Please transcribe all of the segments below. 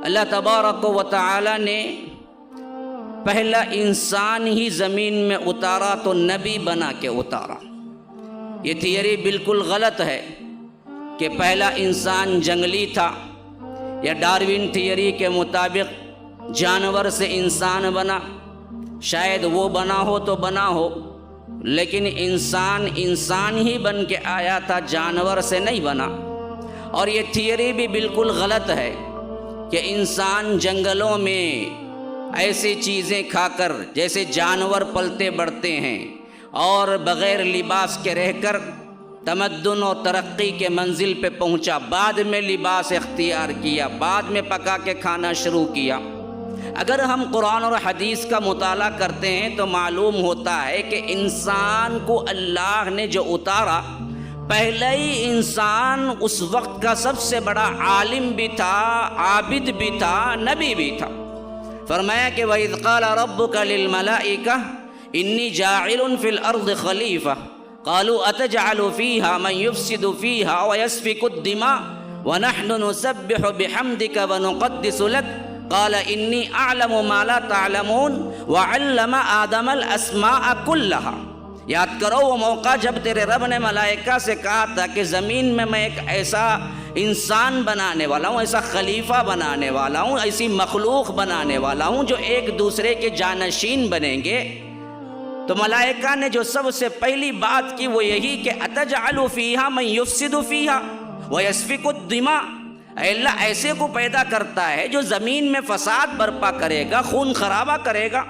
اللہ تبارک و تعالی نے پہلا انسان ہی زمین میں اتارا تو نبی بنا کے اتارا۔ یہ تھیوری بالکل غلط ہے کہ پہلا انسان جنگلی تھا، یا ڈاروین تھیوری کے مطابق جانور سے انسان بنا۔ شاید وہ بنا ہو تو بنا ہو، لیکن انسان ہی بن کے آیا تھا، جانور سے نہیں بنا۔ اور یہ تھیوری بھی بالکل غلط ہے کہ انسان جنگلوں میں ایسی چیزیں کھا کر جیسے جانور پلتے بڑھتے ہیں اور بغیر لباس کے رہ کر تمدن اور ترقی کے منزل پہ پہنچا، بعد میں لباس اختیار کیا، بعد میں پکا کے کھانا شروع کیا۔ اگر ہم قرآن اور حدیث کا مطالعہ کرتے ہیں تو معلوم ہوتا ہے کہ انسان کو اللہ نے جو اتارا، پہلے ہی انسان اس وقت کا سب سے بڑا عالم بھی تھا، عابد بھی تھا، نبی بھی تھا۔ فرمایا کہ وَإِذْ قَالَ رَبُّكَ لِلْمَلَائِكَةِ إِنِّي جَاعِلٌ فِي الْأَرْضِ خَلِيفَةً قَالُوا أَتَجْعَلُ فِيهَا مَن يُفْسِدُ فِيهَا وَيَسْفِكُ الدِّمَاءَ وَنَحْنُ نُسَبِّحُ بِحَمْدِكَ وَنُقَدِّسُ لَكَ قال انی اعلم ما لا تعلمون وعلم آدم الاسماء كلها۔ یاد کرو وہ موقع جب تیرے رب نے ملائکہ سے کہا تھا کہ زمین میں ایک ایسا انسان بنانے والا ہوں، ایسا خلیفہ بنانے والا ہوں، ایسی مخلوق بنانے والا ہوں جو ایک دوسرے کے جانشین بنیں گے۔ تو ملائکہ نے جو سب سے پہلی بات کی وہ یہی کہ اتجعل فیہا من یفسد فیہا ویسفک الدماء، اے اللہ ایسے کو پیدا کرتا ہے جو زمین میں فساد برپا کرے گا، خون خرابہ کرے گا۔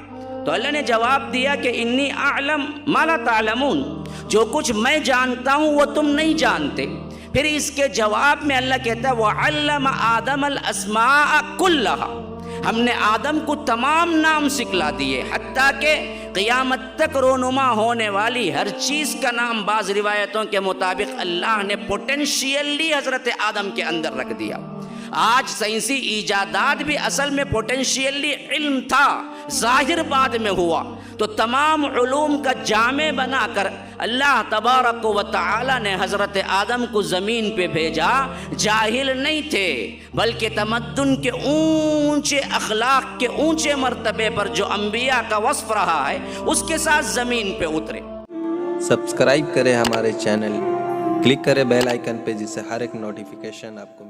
تو اللہ نے جواب دیا کہ انی اعلم ما لا تعلمون، جو کچھ میں جانتا ہوں وہ تم نہیں جانتے۔ پھر اس کے جواب میں اللہ کہتا ہے وَعَلَّمَ آدَمَ الْأَسْمَاءَ كُلَّهَا، ہم نے آدم کو تمام نام سکھلا دیے، حتیٰ کہ قیامت تک رونما ہونے والی ہر چیز کا نام بعض روایتوں کے مطابق اللہ نے پوٹینشیلی حضرت آدم کے اندر رکھ دیا۔ آج سائنسی ایجادات بھی اصل میں پوٹینشیلی علم تھا، ظاہر بعد میں ہوا۔ تو تمام علوم کا جامع بنا کر اللہ تبارک و تعالی نے حضرت آدم کو زمین پہ بھیجا۔ جاہل نہیں تھے، بلکہ تمدن کے اونچے اخلاق کے اونچے مرتبے پر جو انبیاء کا وصف رہا ہے اس کے ساتھ زمین پہ اترے۔ سبسکرائب کریں ہمارے چینل، کلک کریں بیل آئیکن پہ، جس سے ہر ایک نوٹیفیکیشن آپ کو